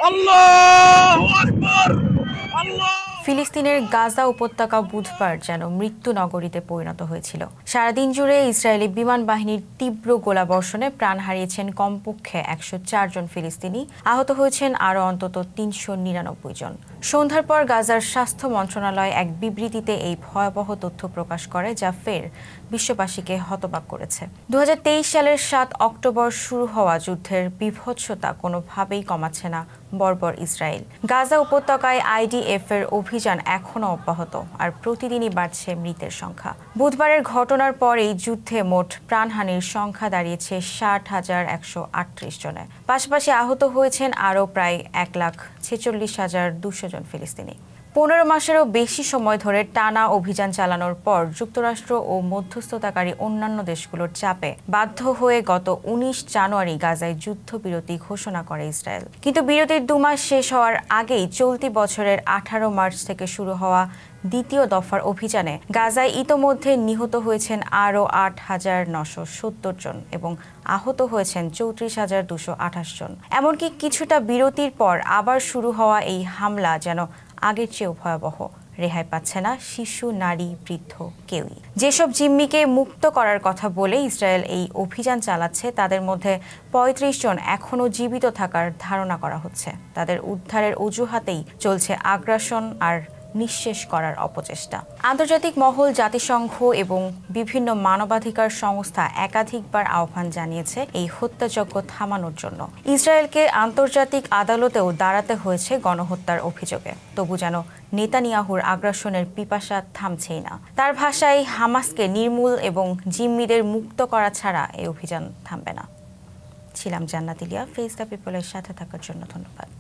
আল্লাহু আকবার। ফিলিস্তিনের গাজা উপত্যকা বুধবার যেন মৃত্যু নগরীতে পরিণত হয়েছিল। সারাদিন জুড়ে ইসরায়েলি বিমান বাহিনীর তীব্র গোলাবর্ষণে প্রাণ হারিয়েছেন কমপক্ষে ১০৪ জন ফিলিস্তিনি, আহত হয়েছেন আরও অন্তত ৩৯৯ জন। সন্ধ্যার পর গাজার স্বাস্থ্য মন্ত্রণালয় এক বিবৃতিতে এই ভয়াবহ তথ্য প্রকাশ করে, যা ফের বিশ্ববাসীকে হতবাক করেছে। ২০২৩ সালের ৭ অক্টোবর শুরু হওয়া যুদ্ধের বীভৎসতা কোনোভাবেই কমাচ্ছে না বর্বর ইসরায়েল। গাজা উপত্যকায় IDF এর অভিযান এখনও অব্যাহত, আর প্রতিদিনই বাড়ছে মৃতের সংখ্যা। বুধবারের ঘটনার পর এই যুদ্ধে মোট প্রাণহানির সংখ্যা দাঁড়িয়েছে ৬০,১৩৮ জনে। পাশাপাশি আহত হয়েছেন আরও প্রায় ১,৪৬,২০০ জন ফিলিস্তিনি। ১৫ মাসেরও বেশি সময় ধরে টানা অভিযান চালানোর পর যুক্তরাষ্ট্র ও মধ্যস্থতাকারী অন্যান্য দেশগুলোর চাপে বাধ্য হয়ে গত ১৯ জানুয়ারি গাজায় যুদ্ধবিরতি ঘোষণা করে ইসরায়েল। কিন্তু বিরতির ২ মাস শেষ হওয়ার আগেই চলতি বছরের ১৮ মার্চ থেকে শুরু হওয়া দ্বিতীয় দফার অভিযানে গাজায় ইতোমধ্যে নিহত হয়েছেন আরও ৮,৯৭০ জন এবং আহত হয়েছেন ৩৪,২২৮ জন। এমনকি কিছুটা বিরতির পর আবার শুরু হওয়া এই হামলা যেন আগের চেয়েও ভয়াবহ। রেহাই পাচ্ছে না শিশু, নারী, বৃদ্ধ কেউই। যেসব জিম্মিকে মুক্ত করার কথা বলে ইসরায়েল এই অভিযান চালাচ্ছে, তাদের মধ্যে ৩৫ জন এখনও জীবিত থাকার ধারণা করা হচ্ছে। তাদের উদ্ধারের অজুহাতেই চলছে আগ্রাসন আর নিঃশেষ করার অপচেষ্টা। আন্তর্জাতিক মহল, জাতিসংঘ এবং বিভিন্ন মানবাধিকার সংস্থা একাধিকবার আহ্বান জানিয়েছে এই হত্যাযজ্ঞ থামানোর জন্য। ইসরায়েলকে আন্তর্জাতিক আদালতেও দাঁড়াতে হয়েছে গণহত্যার অভিযোগে। তবু যেন নেতানিয়াহুর আগ্রাসনের পিপাসা থামছেই না। তার ভাষায়, হামাসকে নির্মূল এবং জিম্মিদের মুক্ত করা ছাড়া এই অভিযান থামবে না। ছিলাম জান্নাত ইলিয়া। ফেস দ্য পিপলের সাথে থাকার জন্য ধন্যবাদ।